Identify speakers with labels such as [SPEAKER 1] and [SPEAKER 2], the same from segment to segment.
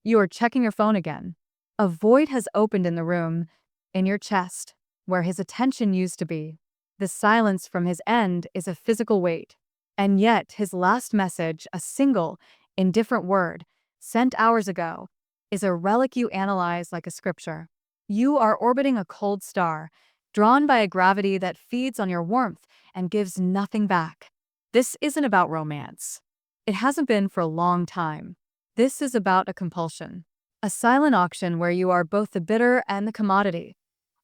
[SPEAKER 1] You are checking your phone again. A void has opened in the room, in your chest, where his attention used to be. The silence from his end is a physical weight. And yet, his last message, a single, indifferent word, sent hours ago, is a relic you analyze like a scripture. You are orbiting a cold star, drawn by a gravity that feeds on your warmth and gives nothing back. This isn't about romance. It hasn't been for a long time. This is about a compulsion. A silent auction where you are both the bidder and the commodity,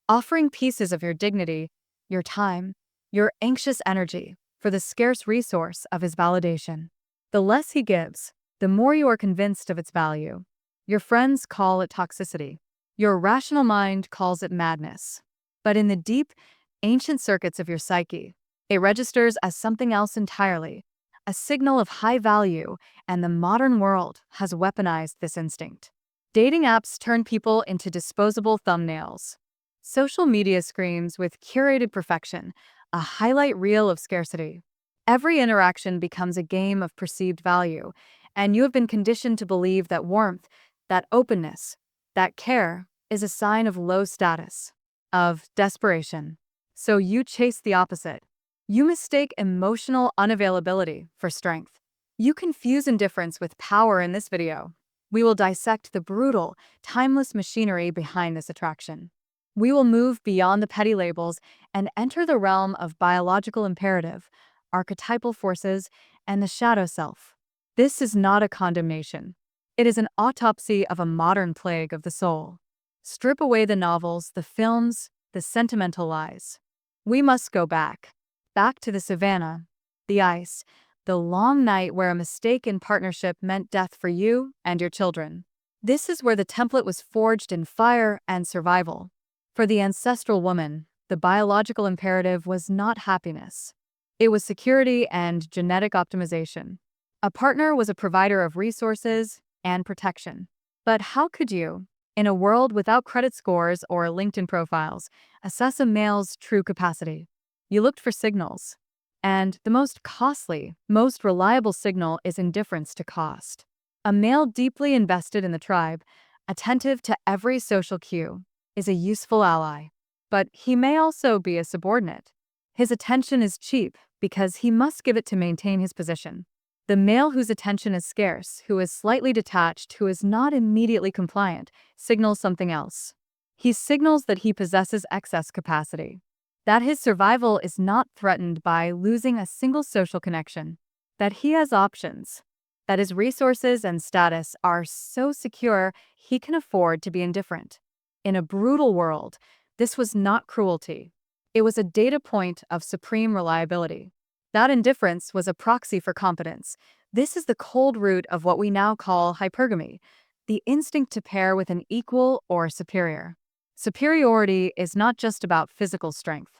[SPEAKER 1] offering pieces of your dignity, your time, your anxious energy for the scarce resource of his validation. The less he gives, the more you are convinced of its value. Your friends call it toxicity. Your rational mind calls it madness. But in the deep, ancient circuits of your psyche, it registers as something else entirely, a signal of high value, and the modern world has weaponized this instinct. Dating apps turn people into disposable thumbnails. Social media screams with curated perfection, a highlight reel of scarcity. Every interaction becomes a game of perceived value, and you have been conditioned to believe that warmth, that openness, that care is a sign of low status, of desperation. So you chase the opposite. You mistake emotional unavailability for strength. You confuse indifference with power in this video. We will dissect the brutal, timeless machinery behind this attraction. We will move beyond the petty labels and enter the realm of biological imperative, archetypal forces, and the shadow self. This is not a condemnation. It is an autopsy of a modern plague of the soul. Strip away the novels, the films, the sentimental lies. We must go back to the savannah, the ice, the long night where a mistake in partnership meant death for you and your children. This is where the template was forged in fire and survival. For the ancestral woman, the biological imperative was not happiness. It was security and genetic optimization. A partner was a provider of resources and protection. But how could you, in a world without credit scores or LinkedIn profiles, assess a male's true capacity? You looked for signals. And the most costly, most reliable signal is indifference to cost. A male deeply invested in the tribe, attentive to every social cue, is a useful ally. But he may also be a subordinate. His attention is cheap because he must give it to maintain his position. The male whose attention is scarce, who is slightly detached, who is not immediately compliant, signals something else. He signals that he possesses excess capacity, that his survival is not threatened by losing a single social connection, that he has options, that his resources and status are so secure he can afford to be indifferent. In a brutal world, this was not cruelty. It was a data point of supreme reliability. That indifference was a proxy for competence. This is the cold root of what we now call hypergamy, the instinct to pair with an equal or superior. Superiority is not just about physical strength.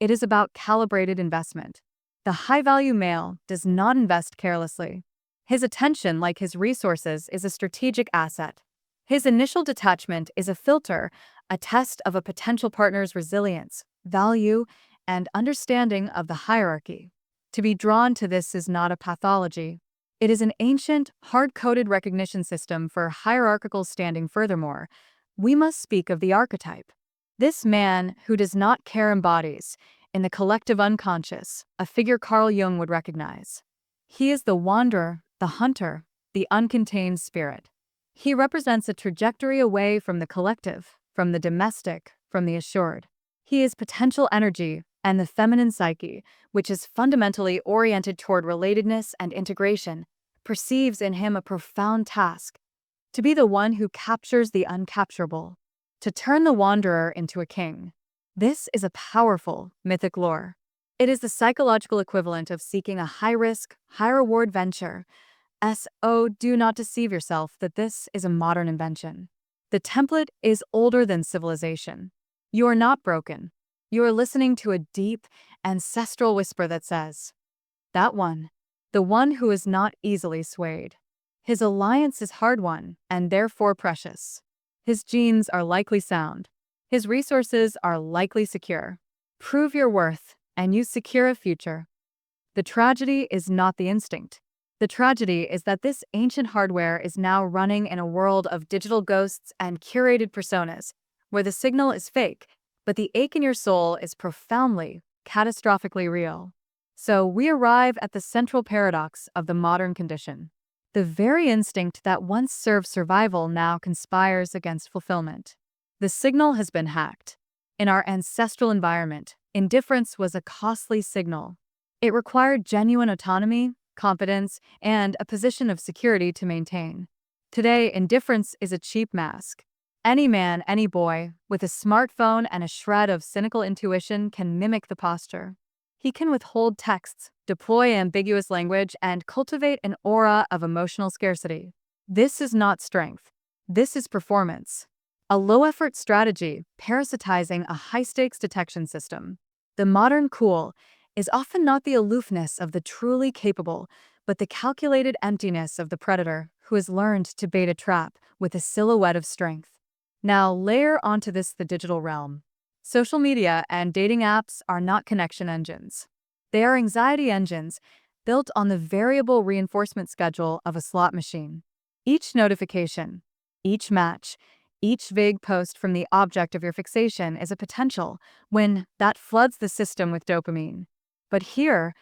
[SPEAKER 1] It is about calibrated investment. The high-value male does not invest carelessly. His attention, like his resources, is a strategic asset. His initial detachment is a filter, a test of a potential partner's resilience, value, and understanding of the hierarchy. To be drawn to this is not a pathology. It is an ancient, hard-coded recognition system for hierarchical standing. Furthermore, we must speak of the archetype. This man who does not care embodies, in the collective unconscious, a figure Carl Jung would recognize. He is the wanderer, the hunter, the uncontained spirit. He represents a trajectory away from the collective, from the domestic, from the assured. He is potential energy and the feminine psyche, which is fundamentally oriented toward relatedness and integration, perceives in him a profound task, to be the one who captures the uncapturable, to turn the wanderer into a king. This is a powerful mythic lore. It is the psychological equivalent of seeking a high-risk, high-reward venture. Do not deceive yourself that this is a modern invention. The template is older than civilization. You are not broken. You are listening to a deep, ancestral whisper that says, that one, the one who is not easily swayed. His alliance is hard-won and therefore precious. His genes are likely sound. His resources are likely secure. Prove your worth, and you secure a future. The tragedy is not the instinct. The tragedy is that this ancient hardware is now running in a world of digital ghosts and curated personas, where the signal is fake, but the ache in your soul is profoundly, catastrophically real. So we arrive at the central paradox of the modern condition. The very instinct that once served survival now conspires against fulfillment. The signal has been hacked. In our ancestral environment, indifference was a costly signal. It required genuine autonomy, competence, and a position of security to maintain. Today, indifference is a cheap mask. Any man, any boy, with a smartphone and a shred of cynical intuition can mimic the posture. He can withhold texts, deploy ambiguous language, and cultivate an aura of emotional scarcity. This is not strength. This is performance. A low-effort strategy parasitizing a high-stakes detection system. The modern cool is often not the aloofness of the truly capable, but the calculated emptiness of the predator who has learned to bait a trap with a silhouette of strength. Now layer onto this the digital realm. Social media and dating apps are not connection engines. They are anxiety engines built on the variable reinforcement schedule of a slot machine. Each notification, each match, each vague post from the object of your fixation is a potential when that floods the system with dopamine. But here,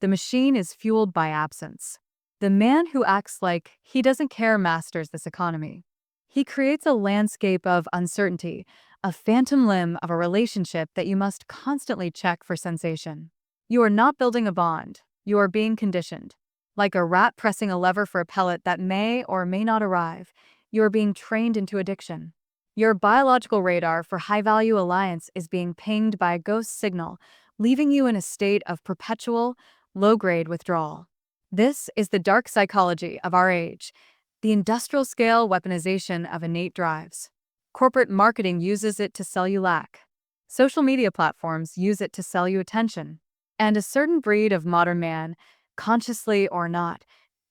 [SPEAKER 1] the machine is fueled by absence. The man who acts like he doesn't care masters this economy. He creates a landscape of uncertainty, a phantom limb of a relationship that you must constantly check for sensation. You are not building a bond, you are being conditioned. Like a rat pressing a lever for a pellet that may or may not arrive, you are being trained into addiction. Your biological radar for high-value alliance is being pinged by a ghost signal, leaving you in a state of perpetual, low-grade withdrawal. This is the dark psychology of our age, the industrial-scale weaponization of innate drives. Corporate marketing uses it to sell you lack. Social media platforms use it to sell you attention. And a certain breed of modern man, consciously or not,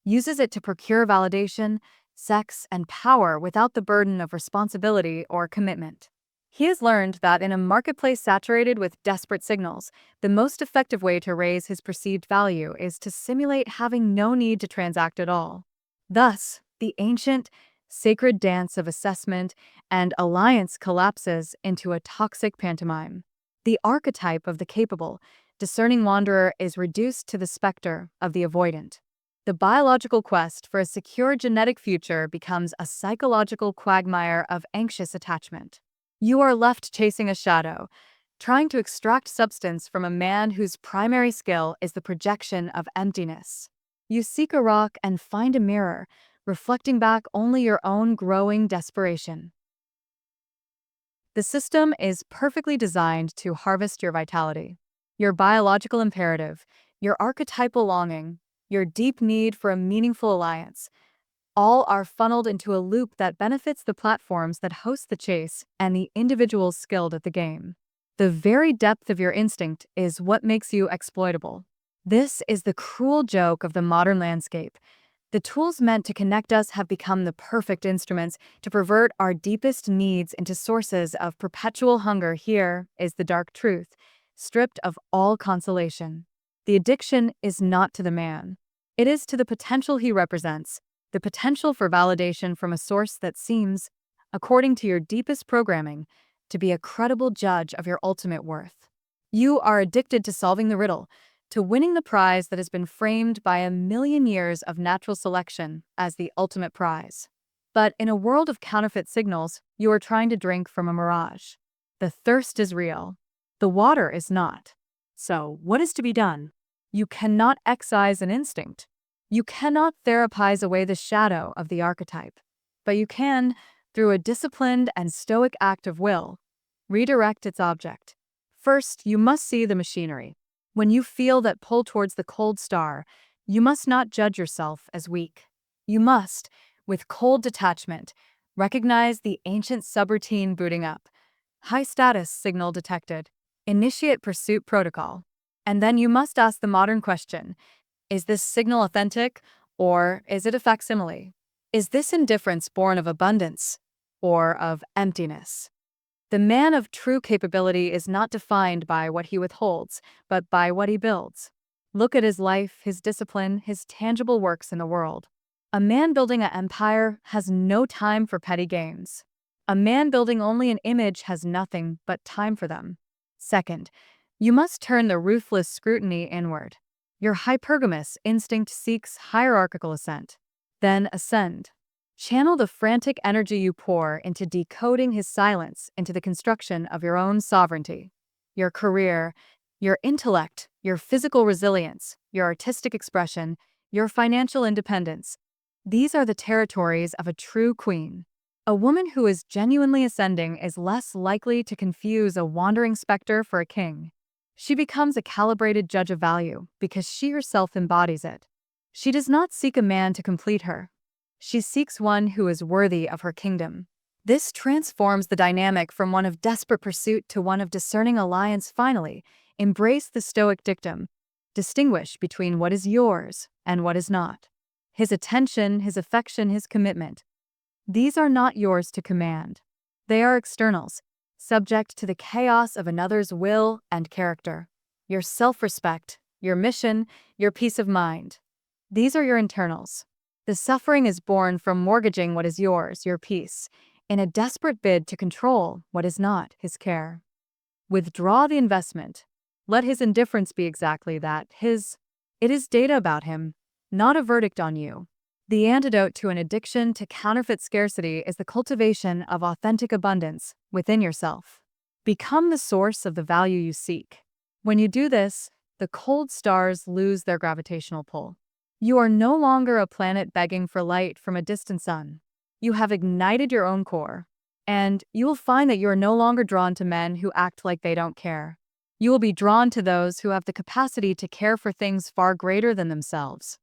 [SPEAKER 1] uses it to procure validation, sex, and power without the burden of responsibility or commitment. He has learned that in a marketplace saturated with desperate signals, the most effective way to raise his perceived value is to simulate having no need to transact at all. Thus, the ancient, sacred dance of assessment and alliance collapses into a toxic pantomime. The archetype of the capable, discerning wanderer is reduced to the specter of the avoidant. The biological quest for a secure genetic future becomes a psychological quagmire of anxious attachment. You are left chasing a shadow, trying to extract substance from a man whose primary skill is the projection of emptiness. You seek a rock and find a mirror, reflecting back only your own growing desperation. The system is perfectly designed to harvest your vitality, your biological imperative, your archetypal longing, your deep need for a meaningful alliance. All are funneled into a loop that benefits the platforms that host the chase and the individuals skilled at the game. The very depth of your instinct is what makes you exploitable. This is the cruel joke of the modern landscape. The tools meant to connect us have become the perfect instruments to pervert our deepest needs into sources of perpetual hunger. Here is the dark truth, stripped of all consolation. The addiction is not to the man. It is to the potential he represents, the potential for validation from a source that seems, according to your deepest programming, to be a credible judge of your ultimate worth. You are addicted to solving the riddle, to winning the prize that has been framed by 1,000,000 years of natural selection as the ultimate prize. But in a world of counterfeit signals, you are trying to drink from a mirage. The thirst is real. The water is not. So, what is to be done? You cannot excise an instinct. You cannot therapize away the shadow of the archetype. But you can, through a disciplined and stoic act of will, redirect its object. First, you must see the machinery. When you feel that pull towards the cold star, you must not judge yourself as weak. You must, with cold detachment, recognize the ancient subroutine booting up. High status signal detected. Initiate pursuit protocol. And then you must ask the modern question, is this signal authentic, or is it a facsimile? Is this indifference born of abundance, or of emptiness? The man of true capability is not defined by what he withholds, but by what he builds. Look at his life, his discipline, his tangible works in the world. A man building an empire has no time for petty games. A man building only an image has nothing but time for them. Second, you must turn the ruthless scrutiny inward. Your hypergamous instinct seeks hierarchical ascent. Then ascend. Channel the frantic energy you pour into decoding his silence into the construction of your own sovereignty. Your career, your intellect, your physical resilience, your artistic expression, your financial independence. These are the territories of a true queen. A woman who is genuinely ascending is less likely to confuse a wandering specter for a king. She becomes a calibrated judge of value because she herself embodies it. She does not seek a man to complete her. She seeks one who is worthy of her kingdom. This transforms the dynamic from one of desperate pursuit to one of discerning alliance. Finally, embrace the Stoic dictum. Distinguish between what is yours and what is not. His attention, his affection, his commitment. These are not yours to command. They are externals, subject to the chaos of another's will and character. Your self-respect, your mission, your peace of mind. These are your internals. The suffering is born from mortgaging what is yours, your peace, in a desperate bid to control what is not, his care. Withdraw the investment. Let his indifference be exactly that, his. It is data about him, not a verdict on you. The antidote to an addiction to counterfeit scarcity is the cultivation of authentic abundance within yourself. Become the source of the value you seek. When you do this, the cold stars lose their gravitational pull. You are no longer a planet begging for light from a distant sun. You have ignited your own core, and you will find that you are no longer drawn to men who act like they don't care. You will be drawn to those who have the capacity to care for things far greater than themselves.